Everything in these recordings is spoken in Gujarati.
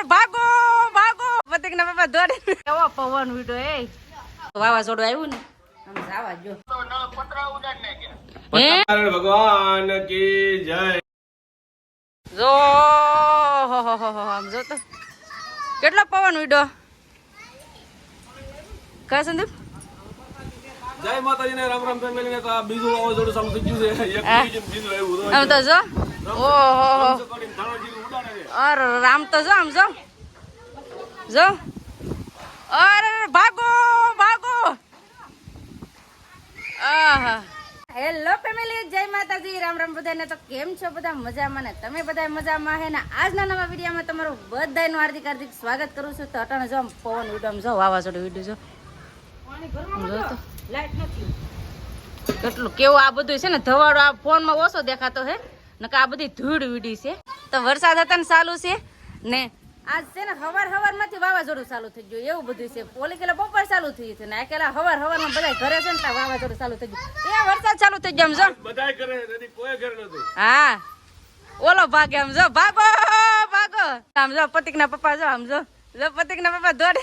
ભાગો ભાગો પતિક ના પપ્પા દોડે કેવો પવન વીડો એ વાવાઝોડું આવ્યું ને આમ જાવા જો ભગવાન કી જય જો આમ જો તો કેટલો પવન વીડો કા સંદીપ જય માતાજી ને રામ રામ ફેમિલી ને તો આ બીજું વાવાઝોડું ચાલુ થઈ ગયું છે એક બીજું આવ્યું આમ તો જો ઓહો અરે રામ તો જો આમ જો જો અરે ભાગો ભાગો આહા હેલો ફેમિલી જય માતાજી રામ રામ બધાને તો કેમ છો બધા મજામાં ને તમે બધા મજામાં હે ને આજના નવા વિડીયોમાં તમારું બધાનું હાર્દિક હાર્દિક સ્વાગત કરું છું તો અટાણે જો પવન ઉડમ જો વાવાઝોડું વિડીયો જો જો તો લાઈટ નથી કેટલું કેવું આ બધું છે ને ધવાડો આ ફોનમાં ઓછો દેખાતો હે નકા આ બધી ધૂળ વીડી છે તો વરસાદ હતા ને ચાલુ છે ને આજ છે ને હવારમાંથી વાવાઝોડું ચાલુ થઈ ગયું એવું બધું છે ઓલી કેલા બપોર ચાલુ થઈ છે ને આ કેલા હવારમાં બધા ઘરે છે ને ત્યાં વાવાઝોડું ચાલુ થઈ ગયું એ વરસાદ ચાલુ થઈ ગયો સમજો બધાય કરે નથી કોઈ ઘર નતું હા ઓલો ભાગે આમ જો ભાગો ભાગો આમ જો પતિક ના પપ્પા જો આમ જો પતિક ના પપ્પા દોડે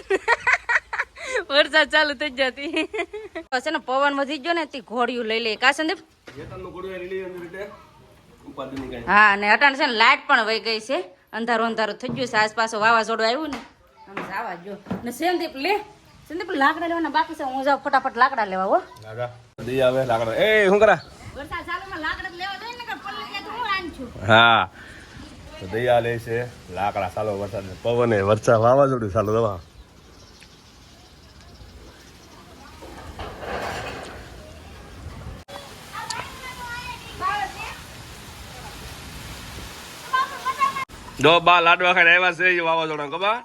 વરસાદ ચાલુ થઈ જતી છે ને પવન વધી ગયો ને તે ઘોડિયું લઈ લે કા સંદીપ હા ને અટાણ છે ને લાઈટ પણ વહી ગઈ છે અંધારું અંધારું થઈ ગયું છે આસપાસ વાવાઝોડું આવ્યું ને આમ જાવા જો ને સંદીપ લાકડા લેવાના બાકી છે હું જાઉં ફટાફટ લાકડા લેવા હો લાકડા એ શું કરા વરસાદ ચાલુમાં લાકડા લેવા જોઈએ ને કે પલ્લી કે હું આન છું હા તો દયા લે છે લાકડા ચાલો વરસાદ પવને વરસાદ વાવાઝોડું ચાલો દવા દો બા લાડવા ખાઈને આવ્યા છે વાવાઝોડા કબા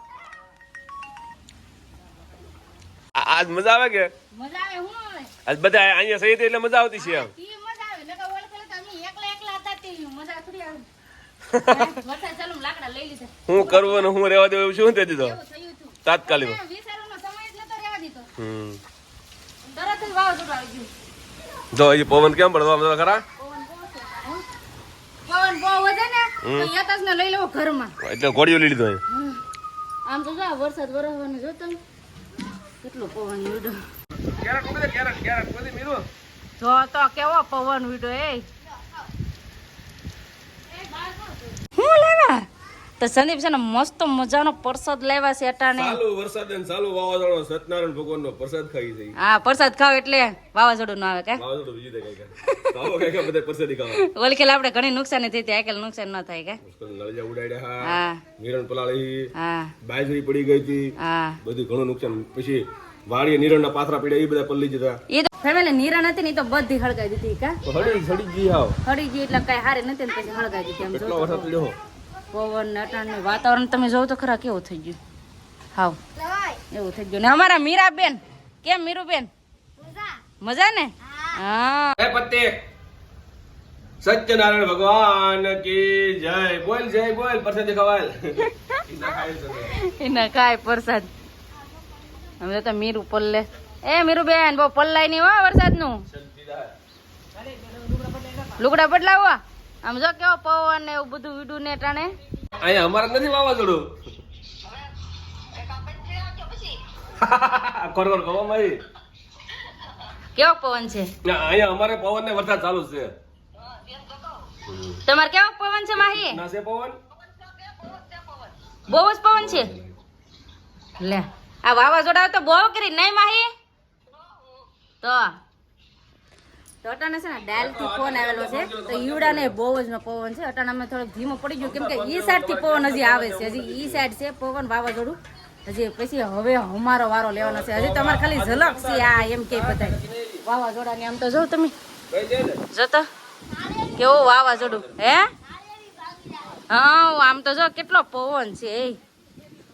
આજ મજા આવે કે મજા આવે હું આવે આજ બધા અહીંયા સહી એટલે મજા આવતી છે એમ ઈ મજા આવે નકા ઓલ કરે તમે એકલા હતા તે મજા થોડી આવે વરસાદ ચાલુ લાકડા લઈ લીધા હું કરવું ને હું રહેવા દેવું શું તે દીધો એવું થયું હતું તાત્કાલિક વિચારવાનો સમય જ નતો રહેવા દીધો તરત જ વાવાઝોડું આવી ગયું જો એ પવન કેમ પડતો ખરા પવન બહુ વધે ને તો યતસ ને લઈ લેવો ઘરમાં એટલે ઘોડીઓ લઈ લીધો આમ તો જો વરસાદ વરસવાનો જો તમે કેટલો પવન વીડો જો તો કેવો પવન વીડો એ હું લેવા તો સંદીપ છે ને મસ્ત મજાનો પ્રસાદ લેવા છે અટાણે ચાલુ વરસાદ ને ચાલુ વાવાઝોડો સત્યનારાયણ ભગવાનનો પ્રસાદ ખાઈ છે હા પ્રસાદ ખાવ એટલે વાવાઝોડું ના આવે કે વાવાઝોડો બીજી દે કઈ તો કઈ બધા પ્રસાદી ખાવા ઓલી ખેલ આપણે ઘણી નુકસાની થઈ હતી આ નુકસાન ન થાય કે નળિયા ઉડાડ્યા હા નિરણ પલાળી હા બાજરી પડી ગઈ હતી હા બધું ઘણું નુકસાન પછી વાડીએ નિરણના પાથરા પડ્યા એ બધા પલ્લી જતા એ તો ફેમિલી નિરણ હતી ને તો બધી હળગાઈ દીધી કા સડી ગઈ હાવ હળી ગઈ એટલે કઈ હારી નથી ને પછી હળગાઈ દીધી એમ કેટલો જો વરસાદ પડ્યો પવન અટાણનું વાતાવરણ તમે જોવો તો ખરા કેવું થઈ ગયું હાવ એવું થઈ ગયું ને અમારા મીરાબેન કેમ મીરુબેન મજા ને હા હે પત્તે સત્યનારાયણ ભગવાન કી જય બોલ પ્રસાદ ખવાય એના કાય પ્રસાદ અમે તો મીરુ પલ્લે એ મીરુબેન બહુ પલ્લાય નહીં હો વરસાદ નું લુગડા બદલાવો આમ જો કેવો પવન ને એવું બધું વીડું ને ટાણે અહીંયા અમારે નથી વાવાઝોડું કોર કહો મારી કેવો પવન છે અહીંયા અમારે પવન ને વરસાદ ચાલુ છે તમારે કેવો પવન છે માહી ના છે પવન બહુ જ પવન છે લે આ વાવાઝોડા તો બહુ કરી નહીં માહી તો અટાણે છે ને ડાયલ થી ફોન આવેલો છે તો ઈવડા ને બહુ જ પવન છે અટાણે અમે થોડોક ધીમો પડી ગયો કેમ કે ઈ સાઈડ થી પવન હજી આવે છે હજી ઈ સાઈડ છે પવન વાવાઝોડું હજી પછી હવે અમારો વારો લેવાનો છે હજી તમારે ખાલી ઝલક છે આ એમ કે બધા વાવાઝોડા ને આમ તો જો તમે જતો કેવું વાવાઝોડું હે હા આમ તો જો કેટલો પવન છે એ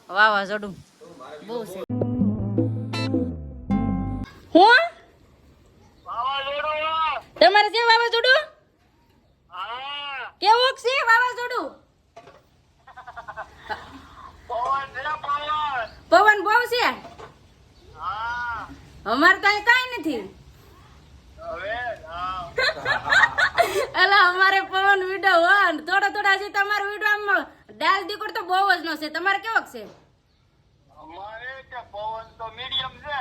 વાવાઝોડું બહુ છે હું તમારે છે વાવાઝોડું કેવું છે વાવાઝોડું પવન બહુ છે અમારે તો કઈ નથી અલા અમારે પવન વીડો હોય થોડા છે તમારો વીડો આમ ડાલ દીકર તો બહુ જ નો છે. તમારે કેવોક છે? અમારે કે પવન તો મીડિયમ છે.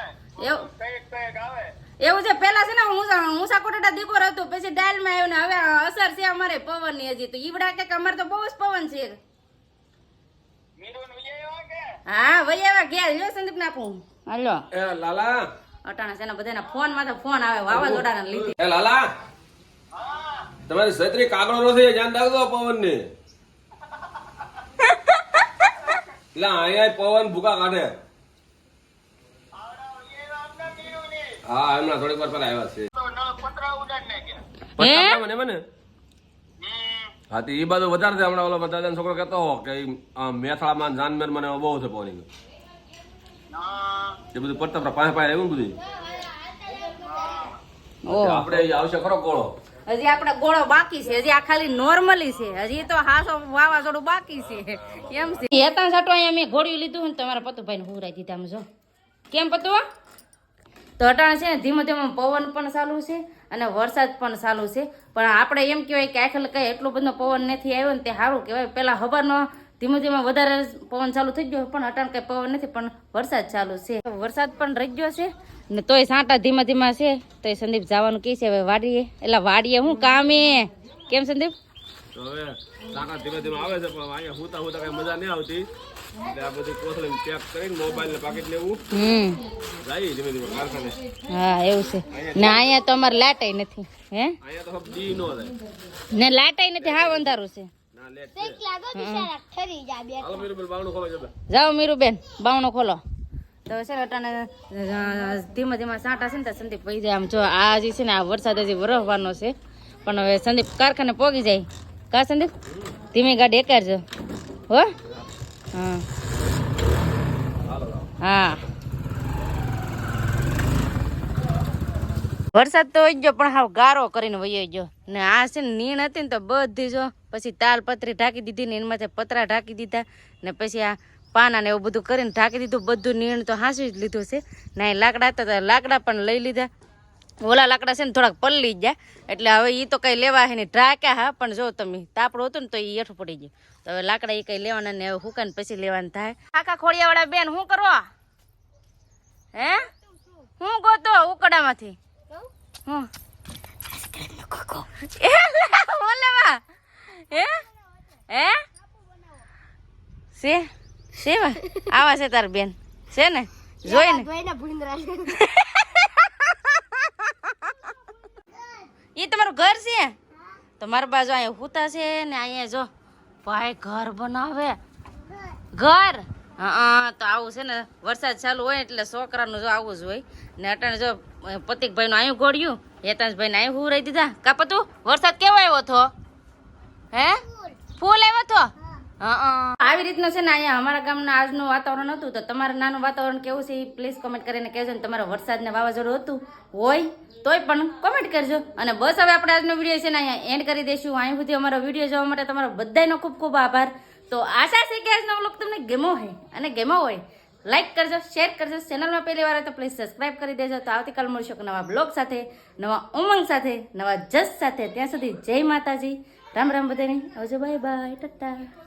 એવું કઈક આવે. એવું છે. પેલા છે ને ઊંસા કોટાટા દીકોર હતું, પછી ડાલમાં આવ્યું ને હવે અસર છે અમારે પવનની હજી. તો ઈવડા કે અમારે તો બહુ જ પવન છે. મીરુન વિજય એવા કે હા વહી આવ્યા ઘેર. લ્યો સંદીપ ને આપું. હાલો એ લાલા અટાણા છે ને બધાના ફોન માં તો ફોન આવે વાવાઝોડાના લીધે. એ લાલા તમારી છત્રી કાગળો નો છે, ધ્યાન રાખજો પવન ને. એટલે અહીંયા પવન ભૂકા કાઢે. આવડા વિજય એવા આપના મીરુની હા એમના થોડીક વાર પહેલા આવ્યા છે. તો નળ પતરા ઉડાડ નાખ્યા. પટ્ટા મને મને હા તે એ બાજુ વધારે છે. હમણાં ઓલો બધા છોકરો કહેતો હો કે મેથાળામાં જાનમેર મને બહુ છે પવન. હા એ બધું પડતા પાસે પાસે આવ્યું ને બધું. ઓહ. આપણે આવશે ખરો કોળો. હજી આપણે ગોળો બાકી છે. હજી આ ખાલી નોર્મલી છે. હજી તો હાસો વાવાઝોડું બાકી છે એમ છે. હેતા સાટો અહીંયા મેં ઘોડ્યું લીધું ને તમારા પતુભાઈ ને હુરાઈ દીધા. આમ જો કેમ પતુ તો અટાણે છે ને ધીમે ધીમે પવન પણ ચાલુ છે અને વરસાદ પણ ચાલુ છે. પણ આપણે એમ કહેવાય કે આખેલ કઈ એટલો બધો પવન નથી આવ્યો ને તે સારું કહેવાય. પેલા હવાનો ધીમે ધીમે વધારે પવન ચાલુ થઈ ગયો, પણ અટાણે કઈ પવન નથી, પણ વરસાદ ચાલુ છે. વરસાદ પણ રહી ગયો છે ને તોય સાંટા ધીમા ધીમા છે. તોય સંદીપ જવાનું કે છે હવે વાડીએ. એટલે વાડીએ હું કામે કેમ સંદીપ? તો હવે સાકા ધીમે ધીમે આવે છે, પણ અહીંયા હુતા હુતા કઈ મજા નહીં આવતી. એટલે આ બધી કોથળી પેક કરીને મોબાઈલ ને પાકીટ લેવું જાય ધીમે ધીમે કારખાને. હા એવું છે ને. અહીંયા તો અમારે લાટાઈ નથી. હે અહીંયા તો દી નો થાય ને લાટાઈ નથી. હાવ અંધારું છે. ના લેટ છે. હાલો મીરુબેન બાવણું ખોલો જતા. જાઓ મીરુબેન બાવણો ખોલો. તો છે ને અટાણે ધીમા ધીમા સાંટા છે ને તો સંદીપ પડી જાય. આમ જો આ જે છે ને આ વરસાદ હજી વરસવાનો છે, પણ હવે સંદીપ કારખાને પોગી જાય. કા સંદીપ ધીમી ગાડી એકારજો હો. હા હા વરસાદ તો હોય ગયો, પણ હાવ ગારો કરીને વયો ગયો ને. આ છે ને નીણ હતી ને તો બધી જો પછી તાલપત્રી ઢાંકી દીધી ને એમાંથી પતરા ઢાંકી દીધા ને પછી આ પાના ને એવું બધું કરીને ઢાંકી દીધું. બધું નીણ તો હાંસી જ લીધું છે ને. લાકડા હતા તો લાકડા પણ લઈ લીધા. ઓલા લાકડા છે ને થોડાક પલળી ગયા, એટલે હવે એ તો કઈ લેવા હે નહીં. ઢાંક્યા હા, પણ જો તમે તાપડું હતું ને તો એ હેઠું પડી ગયું. તો હવે લાકડા એ કઈ લેવાના ને હવે હુકાને પછી લેવાનું થાય. આખા ખોડિયાવાળા બેન શું કરો? હે હું ગોતો ઉકડામાંથી હું સેવા આવા છે તાર બેન છે ને જોઈ ને. એ તમારું ઘર છે? તો મારા બાજુ અહીંયા હુતા છે ને. અહીંયા જો ભાઈ ઘર બનાવે ઘર. હા તો આવું છે ને વરસાદ ચાલુ હોય એટલે છોકરાનું જો આવું જ હોય ને. અટાણે જો પતિકભાઈ નું આયું ઘોડ્યું, હેતાંશભાઈ ને આયું હુરાઈ દીધા. કાપતું વરસાદ કેવો આવ્યો હતો? હે ફૂલ આવ્યો હતો? આવી રીતનું છે ને અહીંયા અમારા ગામના આજનું વાતાવરણ હતું. તો તમારું નાનું વાતાવરણ કેવું છે એ પ્લીઝ કોમેન્ટ કરીને કહેજો. ને તમારો વરસાદ ને વાવાઝોડું હતું હોય તોય પણ કોમેન્ટ કરજો. અને બસ હવે આપણે આજનો વિડીયો છે ને અહીંયા એન્ડ કરી દઈશું. અહીં સુધી અમારો વિડીયો જોવા માટે તમારો બધાનો ખૂબ ખૂબ આભાર. તો આશા છે કે આજનો વ્લોગ તમને ગમ્યો હોય, અને ગમ્યો હોય લાઈક કરજો, શેર કરજો. ચેનલમાં પહેલી વાર હોય તો પ્લીઝ સબસ્ક્રાઈબ કરી દેજો. તો આવતીકાલ મળશું નવા બ્લોગ સાથે, નવા ઉમંગ સાથે, નવા જસ સાથે. ત્યાં સુધી જય માતાજી, રામ રામ બધાને આવજો, બાય બાય, ટાટા.